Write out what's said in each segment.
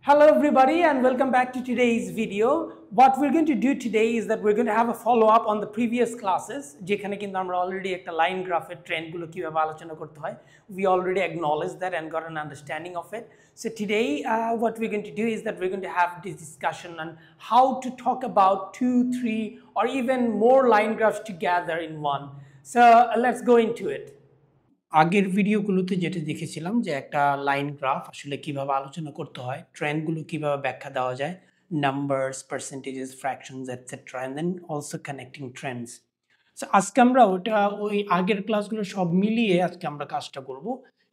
Hello everybody and welcome back to today's video. What we're going to do today is that we're going to have a follow up on the previous classes যেখানে কিন্তু আমরা already একটা line graph এর trend গুলো কিভাবে আলোচনা করতে হয়. We already acknowledged that and got an understanding of it. So today what we're going to do is that we're going to have this discussion on how to talk about 2, 3 or even more line graphs together in one. So let's go into it. আগের ভিডিওগুলোতে যেটা দেখেছিলাম যে একটা line graph আসলে কিভাবে আলোচনা করতে হয়, ট্রেন্ডগুলো কিভাবে ব্যাখ্যা দেওয়া যায়, numbers, percentages, fractions etcetera and then also connecting trends. So আজকে আমরা ওই আগের ক্লাসগুলো সব মিলিয়ে আজকে আমরা কাজটা করব।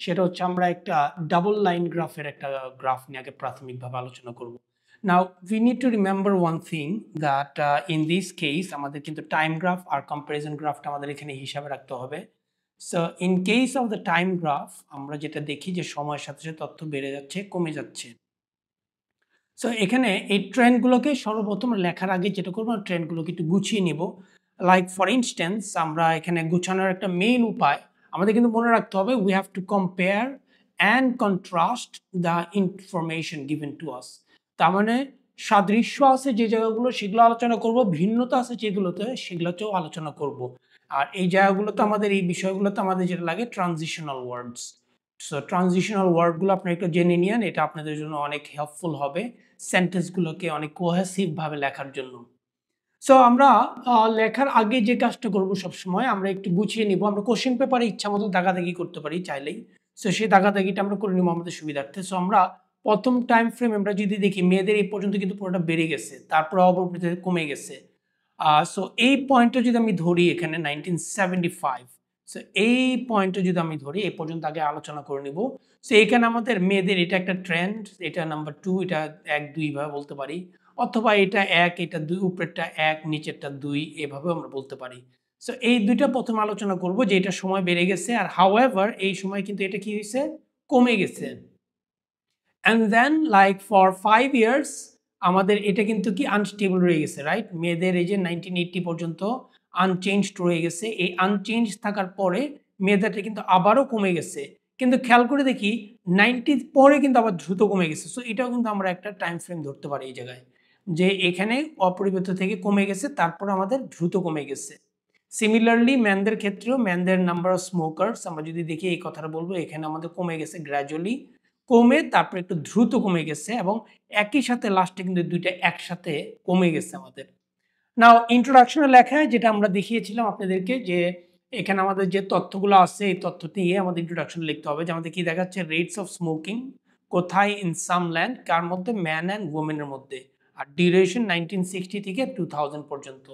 সেটা হচ্ছে আমরা একটা ডাবল লাইন গ্রাফের একটা গ্রাফ নিয়ে আগে প্রাথমিকভাবে আলোচনা করব। Now we need to remember one thing that in this case আমাদের কিন্তু টাইম গ্রাফ আর কম্প্যারিজন গ্রাফটা আমাদের এখানে হিসাবে রাখতে হবে। So in case of the time graph আমরা যেটা দেখি যে সময়ের সাথে সাথে তথ্য বেড়ে যাচ্ছে, কমে যাচ্ছে। সো এখানে এই ট্রেন্ডগুলোকে সর্বপ্রথম লেখার আগে যেটা করবো, ট্রেন্ডগুলোকে একটু গুছিয়ে নিব। লাইক ফর ইনস্ট্যান্স আমরা এখানে গুছানোর একটা মেইন উপায় আমাদের কিন্তু মনে রাখতে হবে, we have to compare and contrast the information given to us. তার মানে সাদৃশ্য আছে যে জায়গাগুলো সেগুলো আলোচনা করব, ভিন্নতা আছে যেগুলোতে সেগুলোতেও আলোচনা করব। আর এই জায়গাগুলোতে আমাদের এই বিষয়গুলোতে আমাদের যেটা লাগে ট্রানজিশনাল ওয়ার্ডস। সো ট্রানজিশনাল ওয়ার্ডগুলো আপনারা একটু জেনে নিন, এটা আপনাদের জন্য অনেক হেল্পফুল হবে সেন্টেন্সগুলোকে অনেক কোহেসিভভাবে লেখার জন্য। সো আমরা লেখার আগে যে কাজটা করব সবসময় আমরা একটু গুছিয়ে নিব। আমরা কোশ্চেন পেপারে ইচ্ছা মতো দাগাদাগি করতে পারি চাইলেই। সো সেই দাগাদাগিটা আমরা করে নিব আমাদের সুবিধার্থে। সো আমরা প্রথম টাইম ফ্রেম আমরা যদি দেখি মেয়েদের এই পর্যন্ত কিন্তু পুরোটা বেড়ে গেছে, তারপরে অপরপরিতে কমে গেছে। সো এই পয়েন্টটা যদি আমি ধরি এখানে 1975, সো এই পয়েন্টটা যদি আমি ধরি এই পর্যন্ত আগে আলোচনা করে নিব। সো এখানে আমাদের মেয়েদের এটা একটা ট্রেন্ড, এটা নাম্বার 2, এটা 1, 2 ভাবে বলতে পারি, অথবা এটা 1, এটা 2, উপরেরটা 1, নিচেরটা 2, এভাবেও আমরা বলতে পারি। সো এই দুইটা প্রথম আলোচনা করব যে এটা সময় বেড়ে গেছে, আর হাউএভার এই সময় কিন্তু এটা কি হয়েছে, কমে গেছে। And then like for 5 years আমাদের এটা কিন্তু কি আনস্টেবল রয়ে গেছে, রাইট? মেয়েদের এই যে 1980 পর্যন্ত আনচেঞ্জড রয়ে গেছে। এই আনচেঞ্জ থাকার পরে মেয়েদেরটা কিন্তু আবারও কমে গেছে, কিন্তু খেয়াল করে দেখি 90 পরে কিন্তু আবার দ্রুত কমে গেছে। সো এটাও কিন্তু আমরা একটা টাইম ফ্রেম ধরতে পারি এই জায়গায়, যে এখানে অপরিবর্তিত থেকে কমে গেছে, তারপর আমাদের দ্রুত কমে গেছে। সিমিলারলি ম্যানদের ক্ষেত্রেও ম্যানদের নাম্বার অফ স্মোকার্স আমরা যদি দেখি এই কথাটা বলবো, এখানে আমাদের কমে গেছে গ্র্যাজুয়ালি, কমে তারপরে একটু দ্রুত কমে গেছে, এবং একই সাথে লাস্টে কিন্তু দুইটা একসাথে কমে গেছে আমাদের। নাও ইন্ট্রোডাকশনে লেখায় যেটা আমরা দেখিয়েছিলাম আপনাদেরকে, যে এখানে আমাদের যে তথ্যগুলো আছে এই তথ্য নিয়ে আমাদের ইন্ট্রোডাকশন লিখতে হবে। যে আমাদের কি দেখাচ্ছে, রেটস অফ স্মোকিং কোথায়, ইন সাম ল্যান্ড, কার মধ্যে, ম্যান অ্যান্ড ওমেনের মধ্যে, আর ডিউরেশন 1960 থেকে 2000 পর্যন্ত,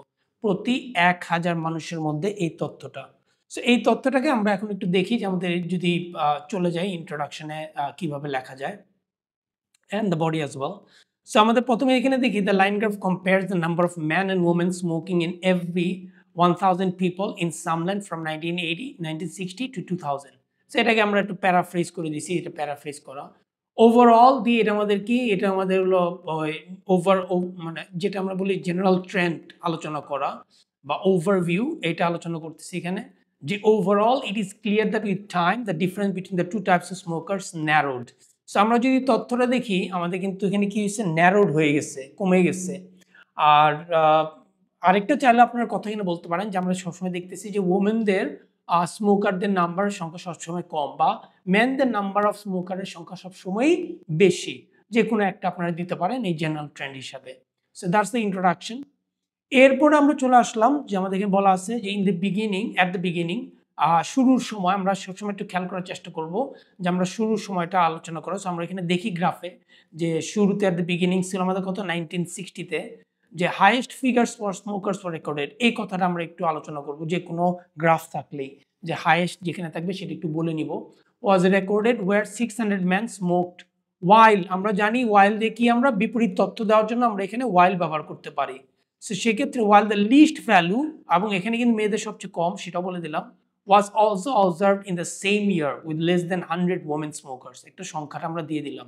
প্রতি 1000 মানুষের মধ্যে এই তথ্যটা। সো এই তথ্যটাকে আমরা এখন একটু দেখি যে আমাদের যদি চলে যাই ইন্ট্রোডাকশনে কিভাবে লেখা যায়, and the body as well. So আমাদের প্রথমে এখানে দেখি the line graph compares the number of men and women smoking in every 1000 people in some land from 1980, 1960 to 2000. So এটাকে আমরা একটু প্যারাফ্রেজ করে দিছি, এটা প্যারাফ্রেজ করা। ওভারঅল দিয়ে এটা আমাদের কি, এটা আমাদের হলো মানে যেটা আমরা বলি জেনারেল ট্রেন্ড আলোচনা করা বা ওভারভিউ, এটা আলোচনা করতেছি এখানে। যে overall it is clear that with time the difference between the two types of smokers narrowed. So আমরা যদি তথ্যটা দেখি আমাদের কিন্তু এখানে কি হয়েছে, ন্যারোড হয়ে গেছে, কমে গেছে। আর আরেকটা চাইলে আপনার কথা এখানে বলতে পারেন যে আমরা সবসময় দেখতেছি যে ওমেনদের স্মোকারদের নাম্বারের সংখ্যা সবসময় কম, বা মেনদের নাম্বার অফ স্মোকারের সংখ্যা সবসময়ই বেশি। যে কোনো একটা আপনারা দিতে পারেন এই জেনারেল ট্রেন্ড হিসাবে। So that's the introduction. এরপরে আমরা চলে আসলাম যে আমাদের এখানে বলা আছে যে in the beginning, at the beginning, শুরুর সময়। আমরা সবসময় একটু খেয়াল করার চেষ্টা করব যে আমরা শুরুর সময়টা আলোচনা করো। সো আমরা এখানে দেখি গ্রাফে যে শুরুতে অ্যাট দ্য বিগিনিং ছিল আমাদের কত, 1960-তে, যে highest figures for smokers for recorded, এই কথাটা আমরা একটু আলোচনা করব। যে কোনো গ্রাফ থাকলেই যে হাইয়েস্ট যেখানে থাকবে সেটা একটু বলে নিব। Was recorded were 600 man smoked while. আমরা জানি ওয়াইল দিয়ে কি, আমরা বিপরীত তথ্য দেওয়ার জন্য আমরা এখানে ওয়াইল ব্যবহার করতে পারি। সো সেক্ষেত্রে ওয়াইল দ্য লিস্ট ভ্যালু, এবং এখানে কিন্তু মেয়েদের সবচেয়ে কম সেটাও বলে দিলাম, was also observed in the same year with less than 100 women smokers। একটা সংখ্যাটা আমরা দিয়ে দিলাম।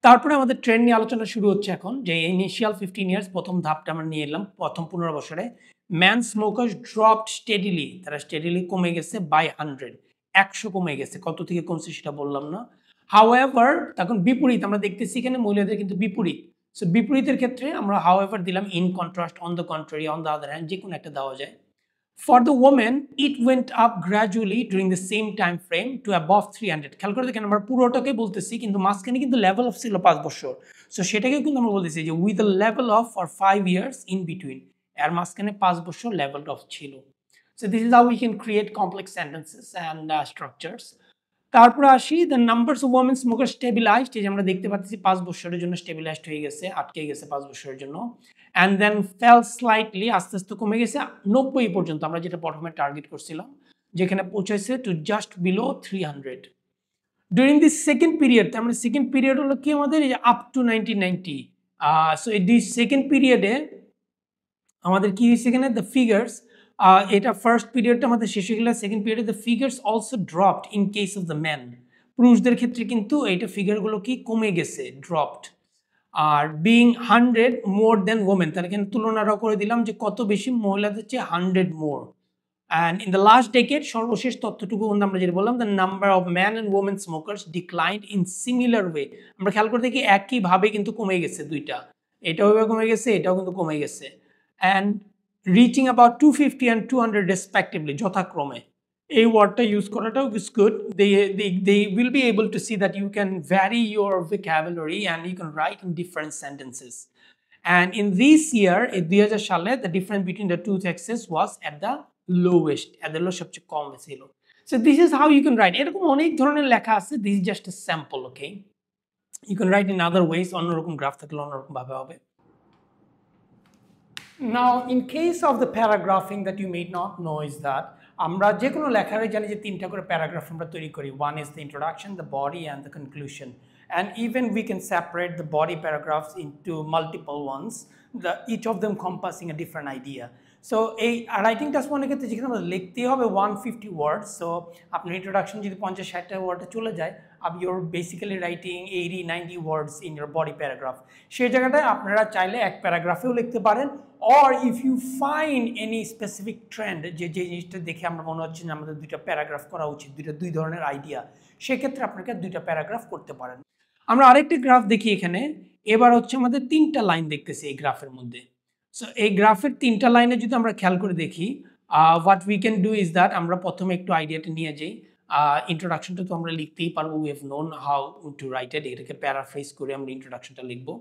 তারপরে আমাদের ট্রেন্ড নিয়ে আলোচনা শুরু হচ্ছে এখন, যে ইনিশিয়াল 15 ইয়ার্স প্রথম ধাপটা আমরা নিয়ে এলাম। প্রথম 15 বছরে ম্যান স্মোকার্স ড্রপড স্টেডিলি, তারা স্টেডিলি কমে গেছে বাই 100, 100 কমে গেছে। কত থেকে কমছে সেটা বললাম না। হাউএভার তখন বিপরীত আমরা দেখতেছি এখানে মহিলাদের কিন্তু বিপরীত, সো বিপরীতের ক্ষেত্রে আমরা হাউএভার দিলাম, in contrast, on the contrary, on the other hand, যে কোনো একটা দেওয়া যায়। For the woman, it went up gradually during the same time frame to above 300. খেয়াল করে দেখেন আমরা পুরোটাকে বলতেছি কিন্তু মাঝখানে কিন্তু লেভেল অফ ছিল 5 বছর, সো সেটাকে কিন্তু আমরা বলতেছি যে with the level of for 5 years in between, এর মাঝখানে 5 বছর লেভেল অফ ছিল। So this is how we can create complex sentences and structures. তারপর আসি, the numbers of women smoker stabilised, এই যে আমরা দেখতে পাচ্ছি 5 বছরের জন্য স্টেবিলাইজড হয়ে গেছে, আটকে গেছে 5 বছরের জন্য। অ্যান্ড দেন ফেল স্লাইটলি, আস্তে আস্তে কমে গেছে 90 পর্যন্ত, আমরা যেটা প্রথমে টার্গেট করছিলাম, যেখানে পৌঁছেছে to just below 300 during this second period. তার মানে সেকেন্ড পিরিয়ড হলো কি আমাদের আপ টু 1990। সো এই সেকেন্ড পিরিয়ডে আমাদের কি হয়েছে এখানে, দ্য ফিগার্স, এটা ফার্স্ট পিরিয়ডটা আমাদের শেষ হয়ে গেলে, সেকেন্ড পিরিয়ডে the figures also dropped in case of the man, পুরুষদের ক্ষেত্রে কিন্তু এইটা ফিগারগুলো কি কমে গেছে, ড্রপড। আর বিং 100 মোর দেন ওমেন, তার এখানে তুলনাটাও করে দিলাম যে কত বেশি মহিলাদের চেয়ে 100 more. And in the last decade, সর্বশেষ তথ্যটুকু আমরা যেটা বললাম, the number of man and women smokers declined in similar way, আমরা খেয়াল করে দেখি একইভাবে কিন্তু কমে গেছে দুইটা, এটাও কমে গেছে, এটাও কিন্তু কমে গেছে। And reaching about 250 and 200 respectively, যথাক্রমে। এই ওয়ার্ডটা ইউজ করাটাও is good, they will be able to see that you can vary your vocabulary and you can write in different sentences. And in this year, in 2000 সালে, the difference between the two sexes was at the lowest, at the lowest সবচেয়ে কম ছিল। So this is how you can write, এরকম অনেক ধরনের লেখা আছে, this is just a sample, okay? You can write in other ways, অন্যরকম graph থাকলে অন্যরকম ভাবে হবে। Now, in case of the paragraphing, that you may not know is that আমরা যে কোনো লেখারে জানি যে তিনটা করে প্যারাগ্রাফ আমরা তৈরি করি, one is the introduction, the body and the conclusion, and even we can separate the body paragraphs into multiple ones, each of them compassing a different idea. So এই রাইটিং টাস্ক মনে ক্ষেত্রে যেখানে আমাদের লিখতেই হবে 150 ওয়ার্ড, সো আপনার introduction যদি 50-60টা ওয়ার্ডে চলে যায়, your basically writing 80-90 words in your body paragraph. সেই জায়গাটায় আপনারা চাইলে এক প্যারাগ্রাফেও লিখতে পারেন, or if you find any specific trend, যে জিনিসটা দেখে আমরা মনে হচ্ছে যে আমাদের দুইটা প্যারাগ্রাফ করা উচিত, দুই ধরনের আইডিয়া, সেক্ষেত্রে আপনাকে দুইটা প্যারাগ্রাফ করতে পারেন। আমরা আরেকটি গ্রাফ দেখি এখানে, এবার হচ্ছে আমাদের 3টা লাইন দেখতেছি এই গ্রাফের মধ্যে। সো এই গ্রাফের 3টা লাইনে যদি আমরা খেয়াল করে দেখি, what we can do is that, আমরা প্রথমে একটু আইডিয়াটা নিয়ে যাই। ইন্ট্রোডাকশনটা তো আমরা লিখতেই পারবো, we have known how to write it, এটাকে প্যারাফ্রেজ করে আমরা ইন্ট্রোডাকশনটা লিখবো।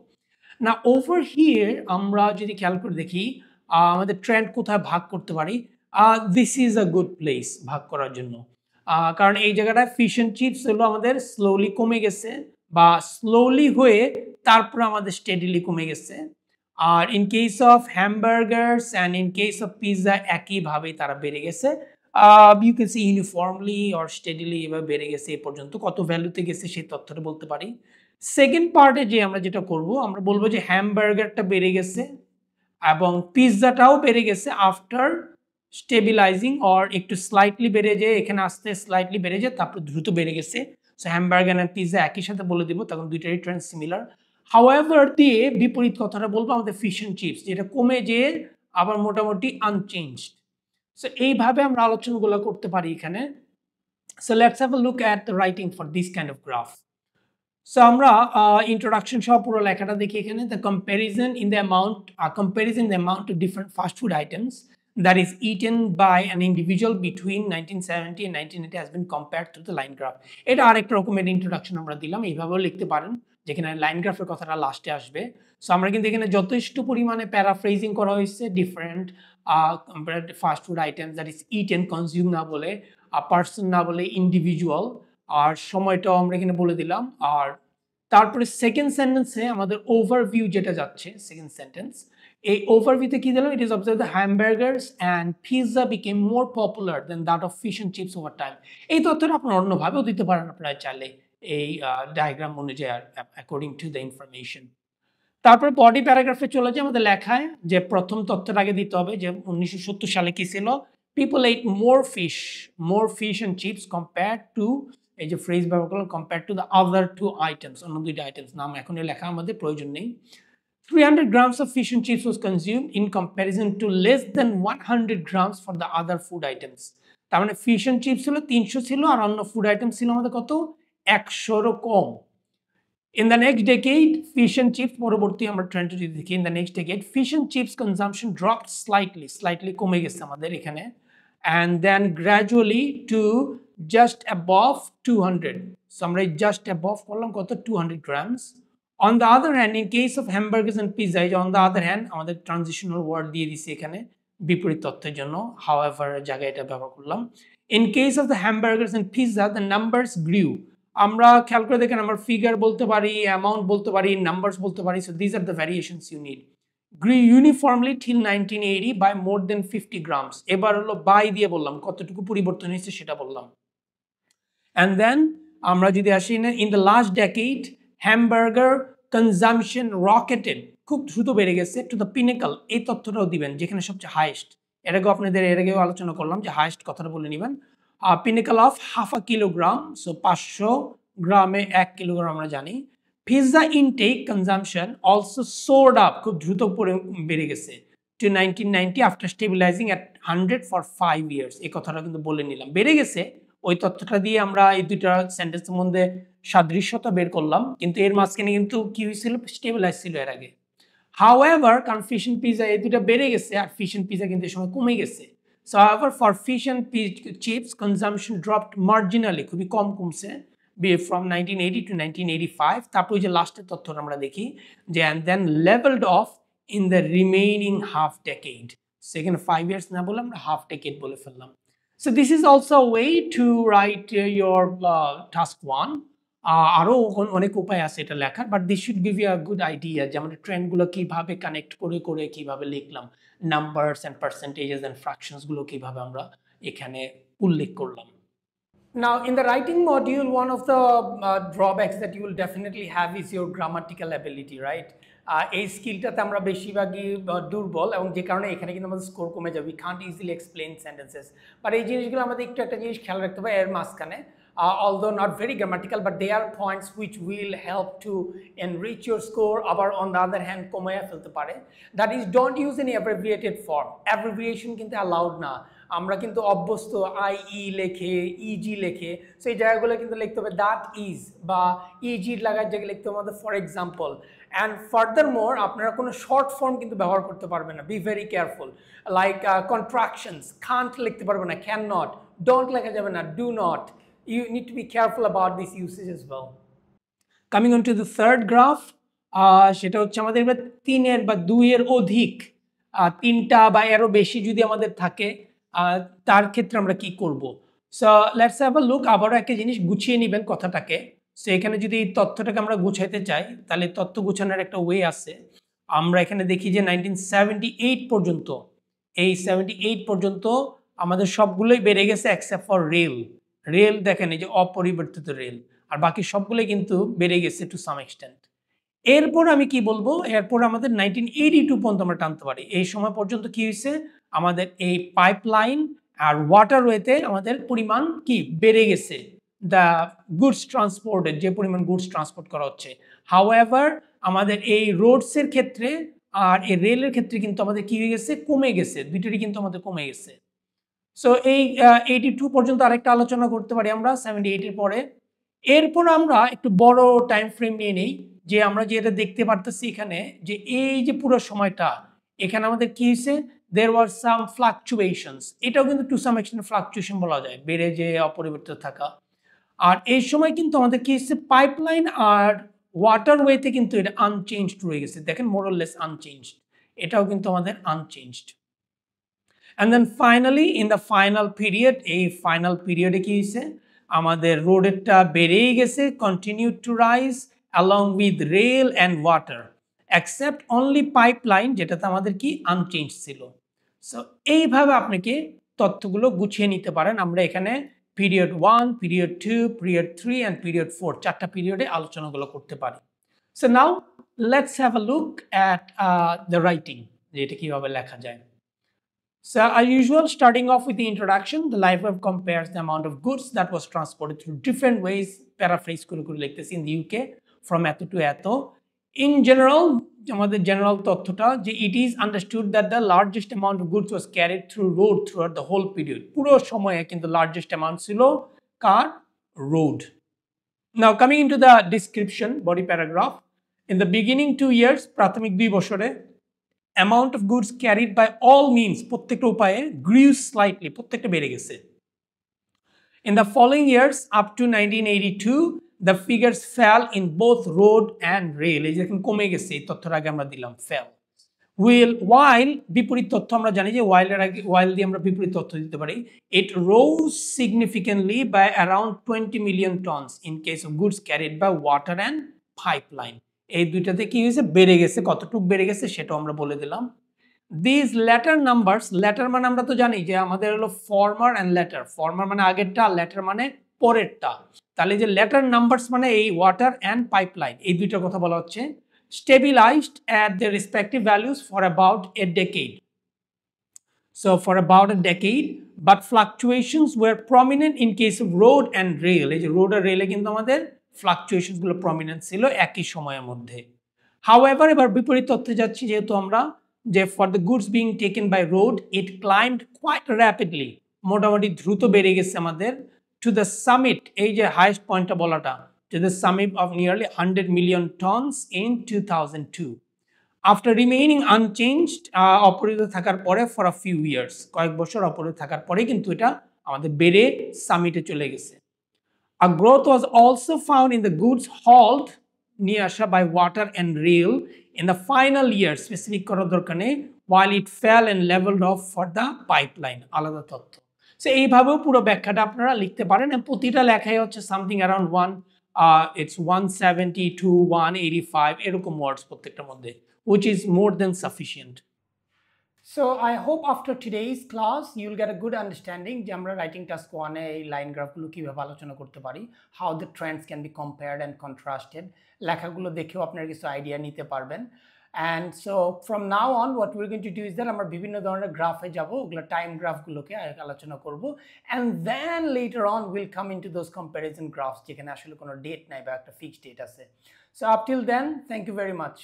না ওভার হিয়ার আমরা যদি খেয়াল করে দেখি আমাদের ট্রেন্ড কোথায় ভাগ করতে পারি, this is a good place ভাগ করার জন্য, কারণ এই জায়গাটায় ফিশ অ্যান্ড চিপস হলো আমাদের স্লোলি কমে গেছে, বা স্লোলি হয়ে তারপরে আমাদের স্টেডিলি কমে গেছে। আর in case of hamburgers and in case of pizza একইভাবেই তারা বেড়ে গেছে, you can see uniformly or steadily এভাবে বেড়ে গেছে। এ পর্যন্ত কত ভ্যালুতে গেছে সেই তথ্যটা বলতে পারি। সেকেন্ড পার্টে যে আমরা যেটা করব, আমরা বলবো যে হ্যামবার্গারটা বেড়ে গেছে এবং পিৎজাটাও বেড়ে গেছে আফটার স্টেবিলাইজিং, অর একটু স্লাইটলি বেড়ে যায়, এখানে আসতে স্লাইটলি বেড়ে যায়, তারপর দ্রুত বেড়ে গেছে। সো হ্যামবার্গার আর পিৎজা একই সাথে বলে দিব, তখন দুইটারই ট্রেন্ড সিমিলার। হাউএভার দিয়ে বিপরীত কথাটা বলবো আমাদের ফিশ অ্যান্ড চিপস, যেটা কমে যেয়ে আবার মোটামুটি আনচেঞ্জড। সো এইভাবে আমরা আলোচনাগুলো করতে পারি এখানে। So let's have a look at the writing for this kind of graph. So আমরা ইন্ট্রোডাকশন সহ পুরো লেখাটা দেখি এখানে, the comparison in the amount two different fast food items that is eaten by an individual between 1970 and 1980 has been compared to the line graph. এটা আরেক রকমের introduction আমরা দিলাম, এইভাবেও লিখতে পারেন, যেখানে লাইন গ্রাফের কথাটা লাস্টে আসবে। সো আমরা কিন্তু এখানে যথেষ্ট পরিমাণে প্যারাফ্রেজিং করা হয়েছে, different fast food items that is eaten, consume না বলে, পার্সন না বলে ইন্ডিভিজুয়াল, আর সময়টাও আমরা এখানে বলে দিলাম। আর তারপরে সেকেন্ড সেন্টেন্সে আমাদের ওভারভিউ যেটা যাচ্ছে, সেকেন্ড সেন্টেন্স, এই ওভারভিউতে কি দিলাম, it is observe the hamburgers and pizza became more popular than that of fish and chips over time. এই তথ্যটা আপনারা অন্যভাবেও দিতে পারেন আপনারা চাইলে, এই ডায়াগ্রাম অনুযায়ী অ্যাকর্ডিং টু দ্য ইনফরমেশন। তারপরে বডি প্যারাগ্রাফে চলে যায়, আমাদের লেখায় যে প্রথম তথ্যটা আগে দিতে হবে, যে 1970 সালে কি ছিল, people ate more fish and chips compare to, এই যে ফ্রেজ ব্যবহার করলাম, compare to the other two items, অন্য দুইটা আইটেমস নাম এখন লেখা আমাদের প্রয়োজন নেই। 300 grams of fish and chips was consumed in comparison to less than 100 grams for the other food items. তার মানে ফিশ অ্যান্ড চিপস ছিল 300 ছিল, আর অন্য ফুড আইটেম ছিল আমাদের কত, 100-রও কম। In the next decade, fish and chips পরবর্তী আমরা ট্রেন্ড যদি দেখি, in the next decade fish and chips consumption dropped slightly কমে গেছে আমাদের এখানে, and then gradually to just above 200. So আমরা just above করলাম কত, 200 grams. On the other hand, in case of hamburgers and pizza, on the other hand আমাদের transitional word দিয়ে দিছি এখানে বিপরীত তথ্যের জন্য, however জায়গায় এটা ব্যবহার করলাম। In case of the hamburgers and pizza, the numbers grew. আমরা খেয়াল করে দেখেন, আমরা ফিগার বলতে পারি, অ্যামাউন্ট বলতে পারি, নাম্বারস বলতে পারি। So this are the variations you need. grew uniformly till 1980 by more than 50 grams. এবার হলো বাই দিয়ে বললাম কতটুকু পরিবর্তন হয়েছে সেটা বললাম। and then আমরা যদি আসি in the last decade, hamburger consumption rocketed, খুব দ্রুত বেড়ে গেছে to the pinnacle, এই তথ্যটাও দিবেন যেখানে সবচেয়ে হাইয়েস্ট। এর আগেও আলোচনা করলাম যে হাইয়েস্ট কথাটা বলে নেবেন। pinnacle of 1/2 kilogram, so 500 গ্রামে 1 কিলোগ্রাম আমরা জানি। Pizza intake consumption also soared up, খুব দ্রুত বেড়ে গেছে to 1990 after stabilizing at 100 for 5 years. এই কথাটা কিন্তু বলে নিলাম, বেড়ে গেছে। ওই তথ্যটা দিয়ে আমরা এই দুইটা সেন্টেন্সের মধ্যে সাদৃশ্যতা বের করলাম, কিন্তু এর মাঝখানে কিন্তু কি হয়েছিল, স্টেবিলাইজ ছিল এর আগে। However, কারণ ফিশ এন্ড পিজা এই দুইটা বেড়ে গেছে আর ফিশ এন্ড পিজা কিন্তু এই সময় কমে গেছে। So however, for fish and chips, consumption dropped marginally, খুবই কম কমছে from 1980 to 1985. তারপর যে লাস্টের তথ্যটা আমরা দেখি যে and then leveled off in the remaining half decade. সেখানে 5 years না বলে আমরা half decade বলে ফেললাম। So this is also a way to write your task 1. আরও অনেক উপায় আছে এটা লেখার, but this should give you a good idea যে আমরা ট্রেন্ডগুলো কীভাবে কানেক্ট করে কীভাবে লিখলাম, নাম্বারস অ্যান্ড পার্সেন্টেজেস অ্যান্ড ফ্র্যাকশনসগুলো কীভাবে আমরা এখানে উল্লেখ করলাম। Now, in the writing module, one of the drawbacks that you will definitely have is your grammatical ability, right? এই স্কিলটাতে আমরা বেশিরভাগই দুর্বল, এবং যে কারণে এখানে কিন্তু আমাদের স্কোর কমে যাবে। We can't easily explain sentences, but এই জিনিসগুলো আমাদের একটু একটা জিনিস খেয়াল রাখতে হবে এর মাঝখানে, although not very grammatical, but they are points which will help to enrich your score. আবার on the other hand কমাইয়া ফেলতে পারে। That is, don't use any abbreviated form. Abbreviation কিন্তু allowed না। আমরা কিন্তু অভ্যস্ত IE লেখে, EG লেখে, সেই জায়গাগুলো কিন্তু লিখতে হবে that is, বা EG লাগার জায়গায় লিখতে হবে আমাদের ফর এক্সাম্পল। অ্যান্ড ফার্দারমোর আপনারা কোনো শর্ট ফর্ম কিন্তু ব্যবহার করতে পারবেন না, be very careful. Like contractions, can't লিখতে পারবে না, ক্যান নট, ডোন্ট লেখা যাবে না, do not. You need to be careful about this usage as well. Coming on to the third graph, সেটা হচ্ছে আমাদের 3 বা 2 অধিক, 3টা বা এরও বেশি যদি আমাদের থাকে তার ক্ষেত্রে আমরা কি করব। So let's have a look. আবারও একটা জিনিস গুছিয়ে নেবেন কথাটাকে। সো এখানে যদি এই তথ্যটাকে আমরা গুছাইতে চাই তাহলে তথ্য গুছানোর একটা ওয়ে আছে। আমরা এখানে দেখি যে 1978 পর্যন্ত, এই 78 পর্যন্ত আমাদের সবগুলোই বেড়ে গেছে এক্সেপ্ট ফর রেল। রেল দেখেন এই যে অপরিবর্তিত রেল, আর বাকি সবগুলোই কিন্তু বেড়ে গেছে টু সাম এক্সটেন্ট। এরপর আমি কি বলবো, এরপর আমাদের 1982 পর্যন্ত আমরা টানতে পারি। এই সময় পর্যন্ত কি হয়েছে, আমাদের এই পাইপলাইন আর ওয়াটারওয়েতে আমাদের পরিমাণ কি বেড়ে গেছে, দ্য গুডস ট্রান্সপোর্টের যে পরিমাণ গুডস ট্রান্সপোর্ট করা হচ্ছে। হাউএভার আমাদের এই রোডসের ক্ষেত্রে আর এই রেলের ক্ষেত্রে কিন্তু আমাদের কি হয়ে গেছে, কমে গেছে, দুইটারই কিন্তু আমাদের কমে গেছে। সো এই 82 পর্যন্ত আরেকটা আলোচনা করতে পারি আমরা 78-এর পরে। এরপর আমরা একটু বড় টাইম ফ্রেম নিয়ে নিই, যে আমরা যেটা দেখতে পারতেছি এখানে যে এই যে পুরো সময়টা এখানে আমাদের কি হয়েছে, there were some fluctuations, এটাও কিন্তু টু সাম এক্সটেন্ট ফ্লাকচুয়েশন বলা যায়, বেড়ে যে অপরিবর্তিত থাকা। আর এই সময় কিন্তু আমাদের কি হচ্ছে, পাইপলাইন আর ওয়াটারওয়েতে কিন্তু এটা আনচেঞ্জড রয়ে গেছে, দেখেন মোরলেস আনচেঞ্জড, এটাও কিন্তু আমাদের unchanged. And then finally in the final period, এই ফাইনাল পিরিয়ডে কি হয়েছে, আমাদের রোডেরটা বেড়েই গেছে, continued to rise along with rail and water except only pipeline, যেটাতে আমাদের কি আনচেঞ্জ ছিল। সো এইভাবে আপনাকে তথ্যগুলো গুছিয়ে নিতে পারেন। আমরা এখানে period 1, period 2, period 3 and period 4 চারটা পিরিয়ডে আলোচনাগুলো করতে পারি। So now let's have a look at the writing, যে এটা কিভাবে লেখা যায়। So as usual, starting off with the introduction, the life web compares the amount of goods that was transported through different ways, paraphrase করে লিখতেছি, in the UK from এত to এত। In general, আমাদের জেনারেল তথ্যটা যে it is understood that the largest amount of goods was carried through road throughout the whole period. পুরো সময়ে কিন্তু লার্জেস্ট অ্যামাউন্ট ছিল কার, road. Now coming into the description, body paragraph. In the beginning 2 years, প্রাথমিক 2 বছরে, amount of goods carried by all means, প্রত্যেকটা উপায়ে grew slightly, প্রত্যেকটা বেড়ে গেছে. In the following years, up to 1982, the figures fell in both road and rail. এই যে এখন কমে গেছে, এই তথ্যটা আগে আমরা দিলাম, fell. While বিপরীত তথ্য আমরা জানি যে while দিয়ে আমরা বিপরীত তথ্য দিতে পারি, it rose significantly by around 20 million tons in case of goods carried by water and pipeline. এই দুইটাতে কি হয়েছে, বেড়ে গেছে, কতটুকু বেড়ে গেছে সেটাও আমরা বলে দিলাম. These latter numbers, latter মানে আমরা তো জানি যে আমাদের হলো former and latter. Former মানে আগেরটা, latter মানে পরেরটা. তাহলে যে latter numbers মানে এই water and pipeline, এই দুইটার কথা বলা হচ্ছে, stabilized at their respective values for about a decade. So for about a decade, but fluctuations were prominent in case of road and rail. এই যে road আর rail এ কিন্তু আমাদের fluctuations গুলো prominent ছিল একই সময়ের মধ্যে. However, এবার বিপরীত তথ্যে যাচ্ছি, যেহেতু আমরা যে for the goods being taken by road, it climbed quite rapidly. মোটামুটি দ্রুত বেড়ে গেছে আমাদের to the summit, এই যে highest পয়েন্টটা বলাটা, to the summit of nearly 100 million tons in 2002. After remaining unchanged, অপরিবর্তিত থাকার পরে for a few years, কয়েক বছর অপরিবর্তিত থাকার পরে কিন্তু এটা আমাদের বেড়ে সামিটে চলে গেছে. A growth was also found in the goods hauled নিয়ে আসা by water and rail in the final year, specific করার দরকার নেই, while it fell and leveled off for the pipeline. আলাদা তথ্য. সো এইভাবেও পুরো ব্যাখ্যাটা আপনারা লিখতে পারেন, প্রতিটা লেখাই হচ্ছে সামথিং অ্যারাউন্ড it's 170 to 185 এরকম ওয়ার্ডস প্রত্যেকটার মধ্যে, which is more than sufficient. So I hope after today's class you'll get a good understanding যে আমরা রাইটিং টাস্ক 1 এ এই লাইন গ্রাফগুলো কিভাবে আলোচনা করতে পারি, how the trends can be compared and contrasted. লেখাগুলো দেখেও আপনারা কিছু আইডিয়া নিতে পারবেন. And so from now on what we're going to do is that আমরা বিভিন্ন ধরনের গ্রাফে যাব, ওগুলো টাইম গ্রাফগুলোকে আলোচনা করব, and then later on we'll come into those comparison graphs যেখানে আসলে কোনো ডেট নাই বা একটা ফিক্সড ডেট আছে. So up till then, thank you very much.